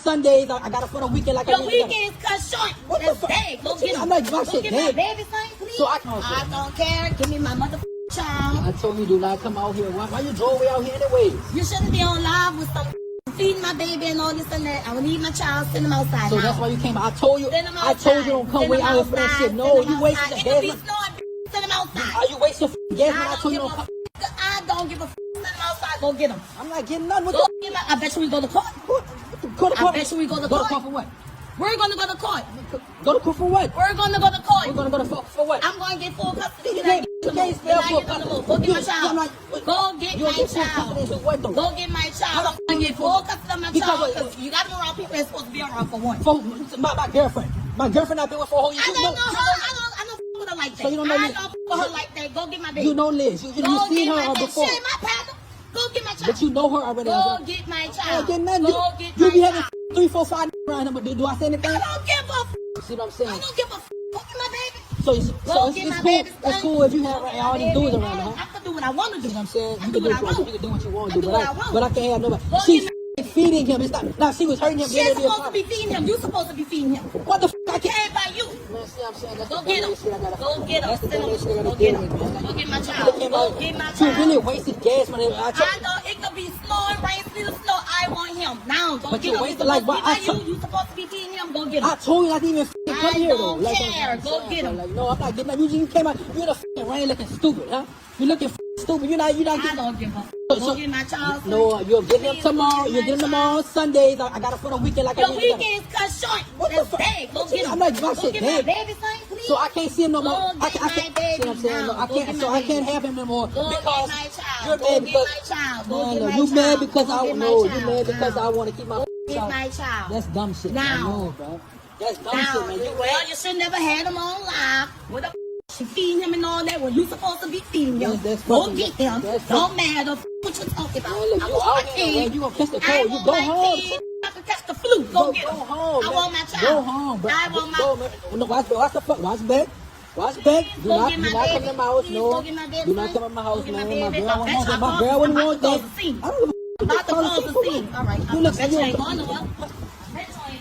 Sundays. I got it for the weekend like I Your weekend's cut short. What the fuck? Day. Go get I'm like, Go get my baby thing, please. So I don't care. Give me my motherfucking child. I told you do not come out here. Why you drove way out here anyways? You shouldn't be on live with some feeding my baby and all this and that. I would need my child, send him outside. So that's why you came. I told you don't come way out here for that shit. No, you wasting the gas. Send him outside. Are you wasting gas when I told you don't come? I don't give a send him outside. Go get him. I'm not getting nothing with I bet you we go to court. I bet you we go to court. Go to court for what? We're gonna go to court. Go to court for what? We're gonna go to court. We're gonna go to court for what? I'm gonna get full custody. You can't spell full custody. Go get my child. Go get my child. Go get my child. I'm gonna get full custody of my child. Because you gotta be around people that's supposed to be around for one. My girlfriend. My girlfriend I've been with for a whole year. I don't know her. I don't with her like that. So you don't know I don't fuck with her like that. Go get my baby. You know Liz. You seen her before. Shit, my partner. Go get my child. But you know her already. Go get my child. Go get nothing. Go get you my be having child. 3, 4, 5 around him, but do I say anything? I don't give a f. See what I'm saying? I don't give a f. Go get my baby. So it's cool. It's cool if you have all these dudes around her. I can do what I want to do. You know what I'm saying? You can do what you want to do, do. But I can't have nobody. She's feeding him. It's not. Now she was hurting him. She's supposed to be feeding him. You supposed to be feeding him. What the f? I can't by you. Man, see what I'm saying? Go get him. Go get him. Go get my child. Go get my child. You really wasted gas when I know it could be snow and rain, still snow. I want him now. Go get him. You supposed to be feeding him. Go get him. I told you not to even come here though. I don't care. Go get him. Like, no, I'm not getting that. You came out. You're in the f***ing rain looking stupid, huh? You looking stupid. You're not. I don't give a. Go get my child. No, you'll get him tomorrow. You'll get him tomorrow on Sundays. I got it for the weekend like I did. Your weekend's cut short. What the fuck? Go get him. I'm not Go get my baby thing, please. So I can't see him no more. I can't. See what I'm saying? No, I can't. So I can't have him no more because you're mad because you mad because I know you mad because I want to keep my child. My child. That's dumb shit. Now, bro. That's dumb shit, man. Well, you should never had him on live. What the she feeding him and all that when you supposed to be feeding him. Go get him. Don't matter what you talking about. I want my kid. You gonna catch the cold. You go home. I can catch the flu. Go get him. Home, I want my child. Go home, bro. I want my. No, watch the fuck. Watch back. Watch back. Do not come to my house. No. Do not come to my house, man. My girl wouldn't want that. I don't know. About to cause a scene. All right. You look.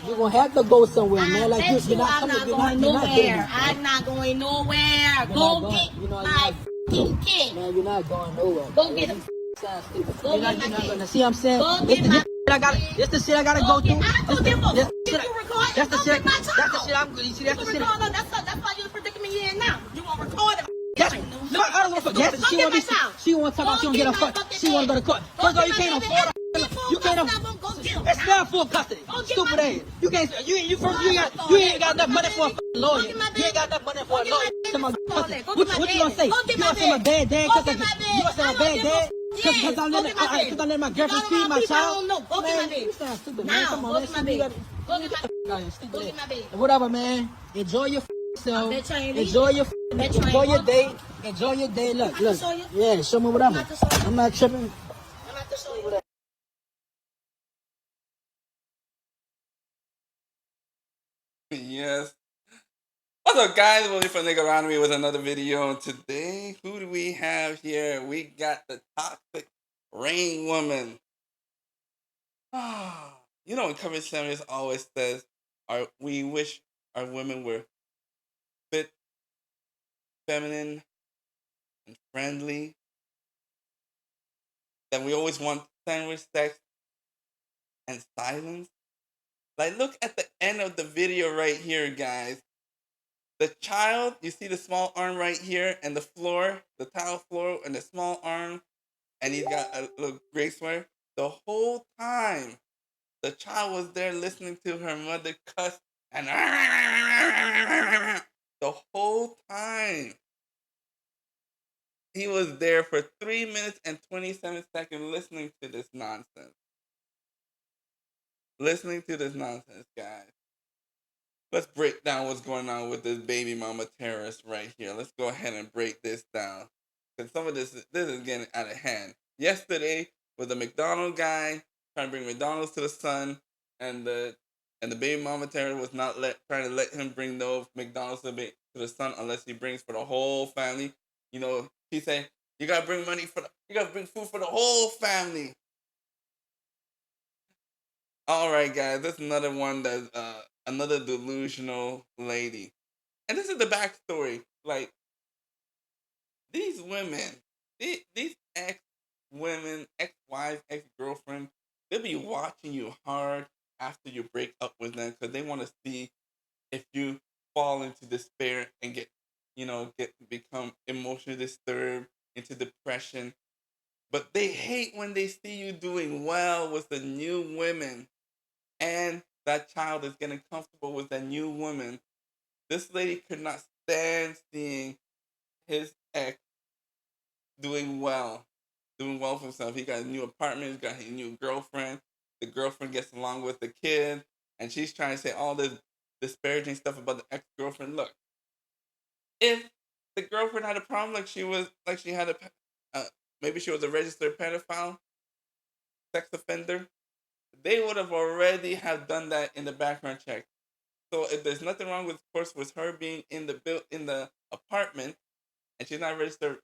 You're gonna have to go somewhere, man. Like you're not going nowhere. I'm not going nowhere. Go get my fucking kid. Man, you're not going nowhere. Go get him. You're not gonna see what I'm saying? This the shit I gotta go through. That's the shit. That's the shit I'm gonna. You see, that's the shit. That's why you're predicament you're in now. You want to record it. No, I don't want to forget. She want to talk about she don't get a fuck. She want to go to court. First of all, you can't afford it. You can't afford. It's not full custody. Stupid ass. You can't. You ain't got enough money for a lawyer. You ain't got enough money for a lawyer. What you gonna say? You gonna say I'm a bad dad? You gonna say I'm a bad dad? Because I let my girlfriend feed my child. Go get my baby. You sound stupid, man. Come on, go get my baby. Whatever, man. Enjoy your self. Enjoy your day. Enjoy your day. Look. Yeah, show me whatever. I'm not tripping. I'm about to show you. Yes. What's up, guys? Willie from Nigga Around Me with another video. And today, who do we have here? We got the toxic rain woman. You know, Cover Samuels always says, we wish our women were fit, feminine, and friendly. That we always want sandwich sex and silence. Like, look at the end of the video right here, guys. The child, you see the small arm right here, and the floor, the tile floor, and the small arm, and he's got a little gray sweater. The whole time, the child was there listening to her mother cuss, and the whole time. He was there for 3 minutes and 27 seconds listening to this nonsense. Listening to this nonsense, guys. Let's break down what's going on with this baby mama terrorist right here. Let's go ahead and break this down. Because some of this is getting out of hand. Yesterday was the McDonald's guy trying to bring McDonald's to the son, and the baby mama terrorist was not trying to let him bring no McDonald's to the son unless he brings for the whole family. You know, he said, you gotta bring food for the whole family. All right, guys, that's another one that's another delusional lady, and this is the backstory. Like these women, these ex women, ex wives, ex girlfriend, they'll be watching you hard after you break up with them because they want to see if you fall into despair and get become emotionally disturbed into depression. But they hate when they see you doing well with the new women and that child is getting comfortable with that new woman. This lady could not stand seeing his ex doing well for himself. He got a new apartment, he's got a new girlfriend. The girlfriend gets along with the kid, and she's trying to say all this disparaging stuff about the ex girlfriend. Look, if the girlfriend had a problem, like she had uh, maybe she was a registered pedophile, sex offender, they would have already have done that in the background check. So if there's nothing wrong with, of course, with her being in the apartment, and she's not registered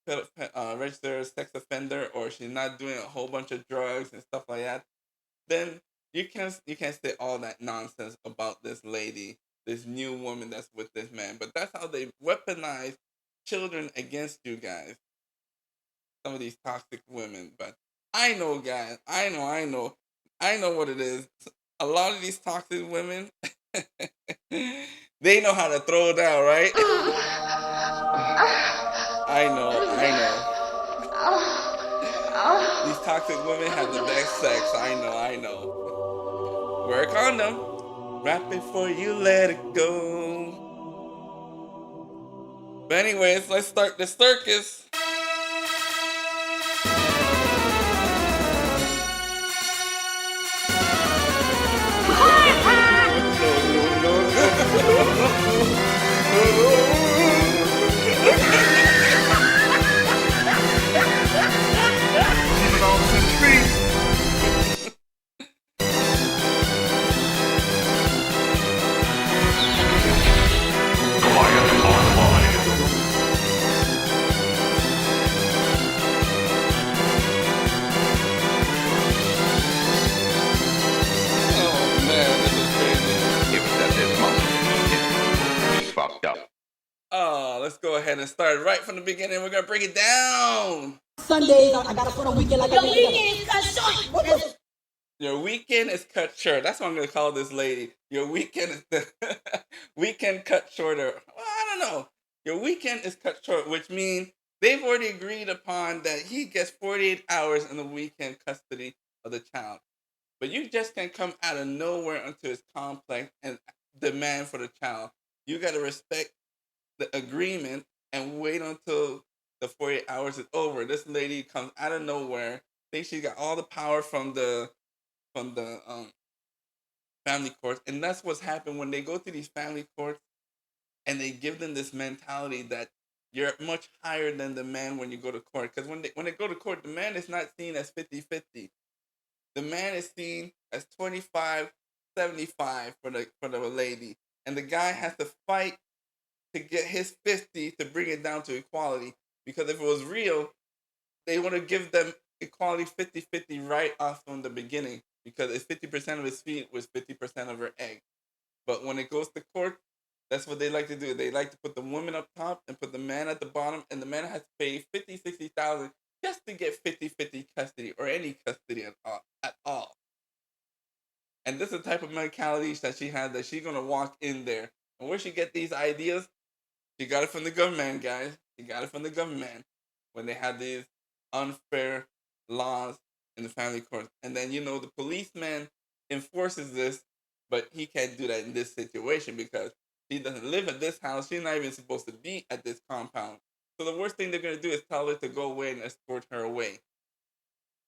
sex offender, or she's not doing a whole bunch of drugs and stuff like that, then you can't say all that nonsense about this lady, this new woman that's with this man. But that's how they weaponize children against you guys. Some of these toxic women. But I know, guys. I know what it is. A lot of these toxic women, they know how to throw down, right? I know. These toxic women have the best sex. I know. Work on them. Right before you let it go. But anyways, let's start the circus. Oh man, this is crazy. It was at this moment he fucked up. Oh, let's go ahead and start right from the beginning. We're gonna break it down. Sundays, I got to put a weekend like Your a weekend cut short. Your weekend is cut short. That's what I'm gonna call this lady. Your weekend is the weekend cut shorter. Well, I don't know. Your weekend is cut short, which means they've already agreed upon that he gets 48 hours in the weekend custody of the child. But you just can't come out of nowhere into his complex and demand for the child. You gotta respect the agreement and wait until the 48 hours is over. This lady comes out of nowhere, thinks she got all the power from the family courts, and that's what's happened when they go to these family courts and they give them this mentality that you're much higher than the man when you go to court. Because when they go to court, the man is not seen as 50-50. The man is seen as 25-75 for the lady, and the guy has to fight to get his 50 to bring it down to equality. Because if it was real, they want to give them equality 50-50 right off from the beginning. Because if 50% of his feet was 50% of her egg. But when it goes to court, that's what they like to do. They like to put the woman up top and put the man at the bottom, and the man has to pay 50-60,000 just to get 50-50 custody or any custody at all. And this is the type of mentality that she had, that she's gonna walk in there. And where she get these ideas? She got it from the government, guys. She got it from the government when they had these unfair laws in the family court. And then the policeman enforces this, but he can't do that in this situation because she doesn't live at this house. She's not even supposed to be at this compound. So the worst thing they're gonna do is tell her to go away and escort her away.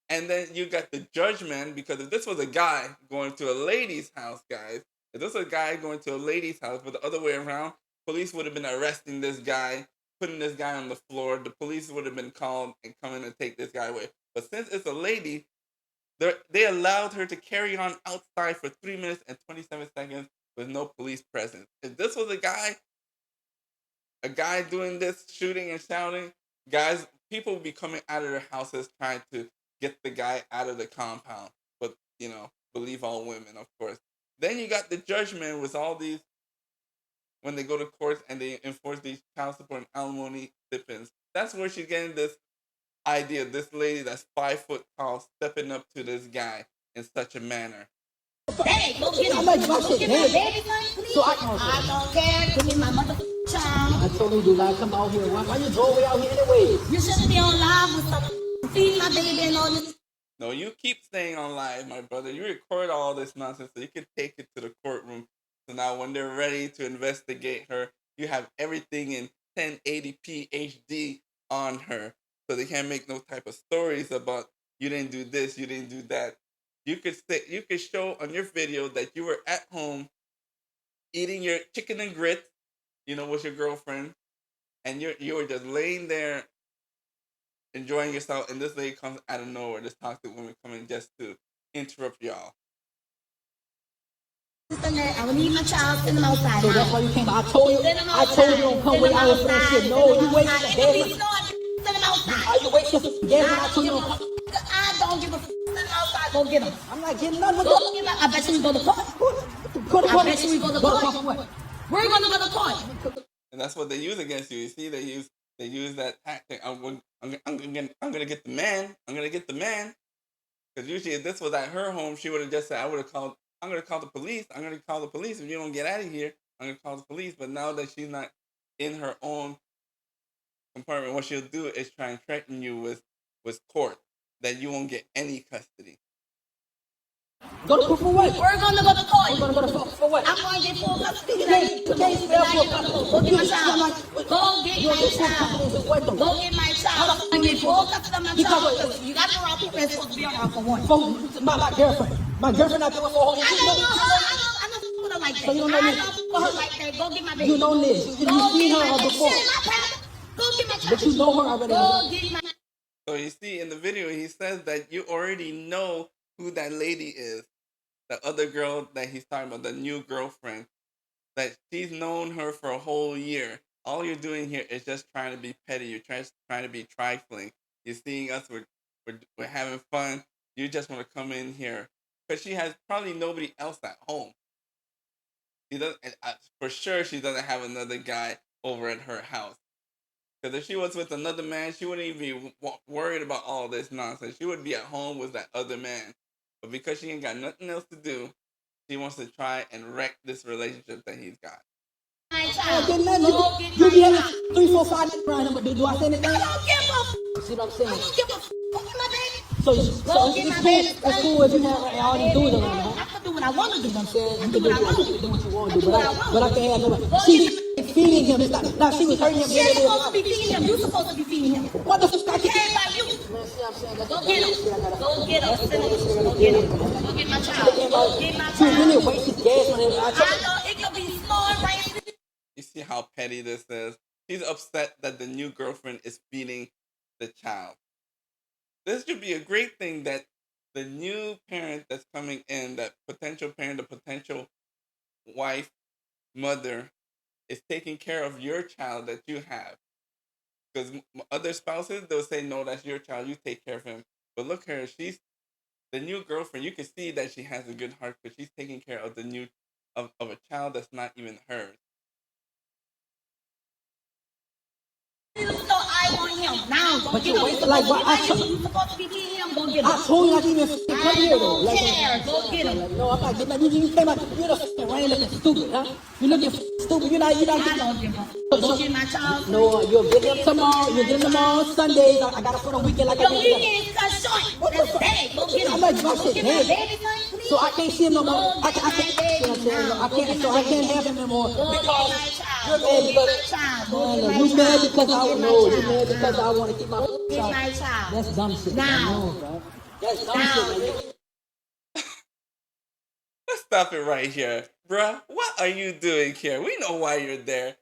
And then you got the judgment, because if this was a guy going to a lady's house, guys, if this was a guy going to a lady's house, but the other way around, police would have been arresting this guy, putting this guy on the floor. The police would have been called and coming to take this guy away. But since it's a lady, they allowed her to carry on outside for 3 minutes and 27 seconds with no police presence. If this was a guy doing this, shooting and shouting, guys, people would be coming out of their houses trying to get the guy out of the compound. But believe all women, of course. Then you got the judgment with all these, when they go to court and they enforce these child support and alimony stipends. That's where she's getting this idea, this lady that's 5 foot tall stepping up to this guy in such a manner. Hey, go get him. Go get my baby son, please. So I don't care. Give me my motherfucking child. I told you do not come out here. Why you drove way out here anyway? You shouldn't be on live with some feed my baby and all this. No, you keep staying on live, my brother. You record all this nonsense so you can take it to the courtroom. So now when they're ready to investigate her, you have everything in 1080p HD on her. So they can't make no type of stories about you didn't do this, you didn't do that. You could show on your video that you were at home eating your chicken and grits, with your girlfriend, and you were just laying there enjoying yourself, and this lady comes out of nowhere, this toxic woman coming just to interrupt y'all. I will need my child, send them outside. So that's why you came. I told you don't come way out here for that shit. No, you wait for the Send them outside. Are you waiting for the gas? I told you don't come. I don't give a f***. Send them outside. Go get them. I'm not getting none with Go get them. I bet you we go to court. I bet you we go to court. We're going to go to court. And that's what they use against you. You see, they use that tactic. I'm gonna get the man. I'm gonna get the man. Because usually, if this was at her home, she would have just said, I'm gonna call the police. I'm gonna call the police. If you don't get out of here, I'm gonna call the police. But now that she's not in her own compartment, what she'll do is try and threaten you with court that you won't get any custody. Go to court for what? We're going to go to court. We're going to go to court for what? I'm going to get full custody. You can't spell for custody. Go get my child. Go get my child. Go get my child. I'm going to get full custody of my child. You got the wrong people that's supposed to be around for one. My girlfriend. My girlfriend not there for a whole year. I don't know her. I don't know her like that. So you don't know I me? don't know her like that. Go get my baby. You know Liz. You've seen her before. Go get my child. But you know her already. Go get my. So you see in the video, he says that you already know who that lady is. The other girl that he's talking about, the new girlfriend, that she's known her for a whole year. All you're doing here is just trying to be petty. You're trying to be trifling. You're seeing us, we're having fun. You just want to come in here. Because she has probably nobody else at home. She doesn't, for sure she doesn't have another guy over at her house. Because if she was with another man, she wouldn't even be worried about all this nonsense. She would be at home with that other man. But because she ain't got nothing else to do, she wants to try and wreck this relationship that he's got. You be having 3, 4, 5 around him, but do I say anything? I don't give a f***. See what I'm saying? I don't give a f***. Go get my baby. So it's cool if you have all these dudes around her. I can do what I want to do. I'm saying you can do what you want to do, but I can't have nobody. She's feeding him. It's not she was hurting him. She's supposed to be feeding him. You're supposed to be feeding him. What the fuck? I He can't. came by you. Go get him. Go get him. Go get him. Go get my child. Go get my She really child. wasted gas on him. I know it could be small right. You see how petty this is? She's upset that the new girlfriend is feeding the child. This should be a great thing that the new parent that's coming in, that potential parent, the potential wife, mother, is taking care of your child that you have. Because other spouses, they'll say, no, that's your child, you take care of him. But look her, she's the new girlfriend. You can see that she has a good heart because she's taking care of the new of a child that's not even hers. So I want him now. Go But get you him. wait like what? You supposed to be feeding him. Go get him. I told you not to even come here though. I don't care. Go get him. No, I'm not getting that. You came out. You're the fucking rain looking stupid, huh? You looking stupid. You're not I getting. don't give a f***. Go get my child. No, you'll get them tomorrow. You'll get them tomorrow Sundays. I got it for the weekend like I Your did. weekend is cut short. What the That's fuck? bad. Go get him. I'm like, Go fuck get it, my man. baby son, please. So I can't see him no more. I can't. Go get my baby now. I can't have him no more Go get because my child. you're Go mad get my because child. Go get my you mad child. because Go I get my know. You child. mad because I want to keep my Get child. my child. That's dumb shit. Now. I know, bro. That's dumb Now. shit, man. Let's stop it right here. Bruh, what are you doing here? We know why you're there.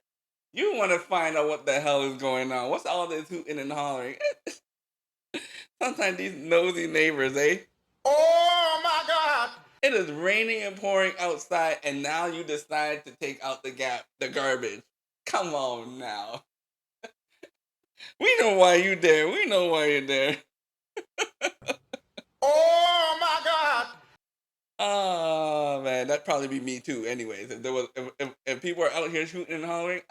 You want to find out what the hell is going on. What's all this hooting and hollering? Sometimes these nosy neighbors, eh? Oh my God! It is raining and pouring outside, and now you decide to take out the garbage. Come on now. We know why you're there. We know why you're there. Oh my God! that'd probably be me too. Anyways, if there was, if people are out here shooting and hollering,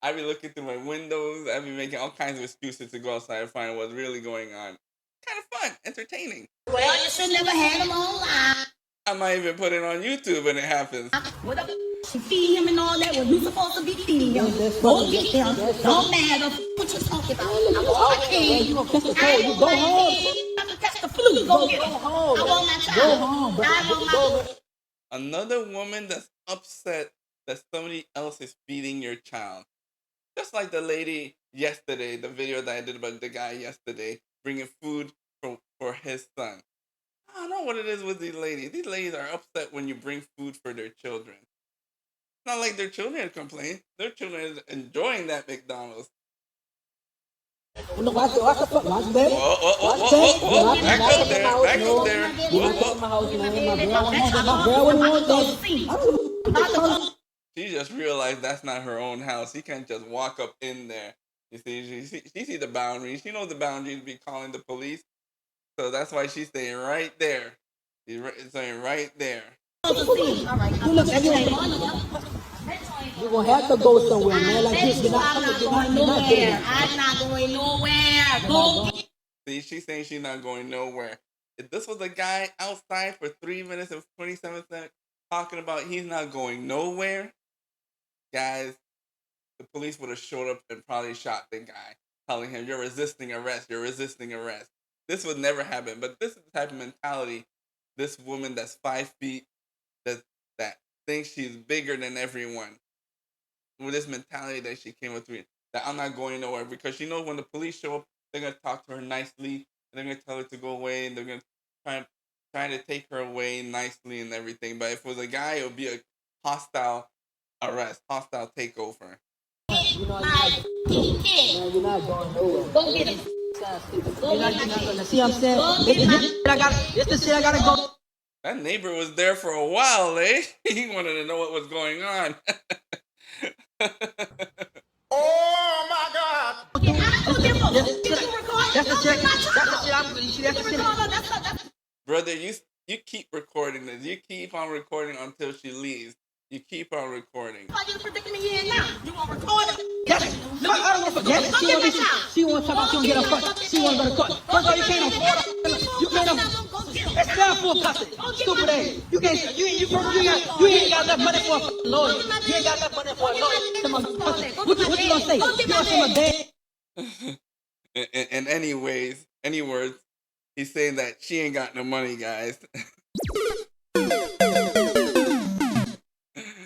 I'd be looking through my windows. I'd be making all kinds of excuses to go outside and find what's really going on. Kind of fun, entertaining. Well, you should never had him on live. I might even put it on YouTube when it happens. What the she feed him and all that when you supposed to be feeding him. Go get him. Don't matter what you talking about. I'm okay. You gonna catch the cold? You go home. I'm gonna catch the flu. Go get him. Go home. I want my child. Go home, bro. I want my Another woman that's upset that somebody else is feeding your child. Just like the lady yesterday, the video that I did about the guy yesterday, bringing food for his son. I don't know what it is with these ladies. These ladies are upset when you bring food for their children. It's not like their children complain. Their children is enjoying that McDonald's. Watch the fuck, watch the baby. Whoa. Back up there. My girl wouldn't want that. She just realized that's not her own house. She can't just walk up in there. You see, she sees the boundaries. She knows the boundaries be calling the police. So that's why she's staying right there. She's staying right there. Look, you're gonna have to go somewhere, man. Like this, I'm not going nowhere. I'm not going nowhere. Go. See, she's saying she's not going nowhere. If this was a guy outside for 3 minutes and 27 seconds talking about he's not going nowhere, guys, the police would have showed up and probably shot the guy, telling him, you're resisting arrest, you're resisting arrest. This would never happen, but this is the type of mentality this woman that's 5 feet, that thinks she's bigger than everyone. With this mentality that she came with, that I'm not going nowhere, because she knows when the police show up, they're going to talk to her nicely, and they're going to tell her to go away, and they're going to try to take her away nicely and everything. But if it was a guy, it would be a hostile arrest, hostile takeover. you're not going nowhere. Go get him. See what I'm saying? This the shit I gotta go. That neighbor was there for a while, eh? He wanted to know what was going on. Oh my God. That's the shit. That's the shit. Brother, you keep recording this. You keep on recording until she leaves. You keep on recording. Why you predicting me in now? You want to record it? I don't want to forget it. She want to talk about she want to get a fuck. She want to go to court. First of all, you can't afford it. You can't afford it. It's not full custody. Stupid ass. You can't. You ain't got enough money for a lawyer. You ain't got enough money for a lawyer. Come on, what you gonna say? You gonna say my dad? In any words, he's saying that she ain't got no money, guys.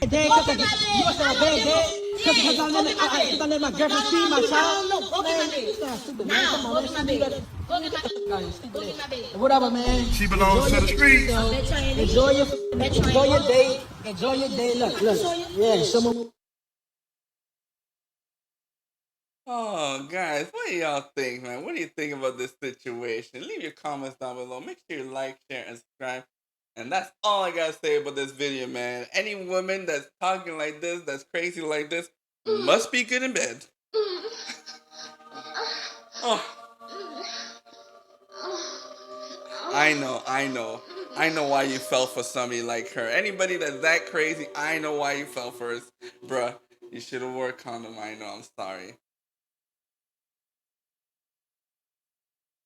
Dad, you must have a bad dad. Because I let my girlfriend see my child. Whatever, man. She belongs to the streets. Enjoy your day. Enjoy your day. Look. Yeah, someone. Oh, guys, what do y'all think, man? What do you think about this situation? Leave your comments down below. Make sure you like, share, and subscribe. And that's all I gotta say about this video, man. Any woman that's talking like this, that's crazy like this, must be good in bed. Oh. I know why you fell for somebody like her. Anybody that's that crazy, I know why you fell for her. Bruh, you should have wore a condom. I know, I'm sorry.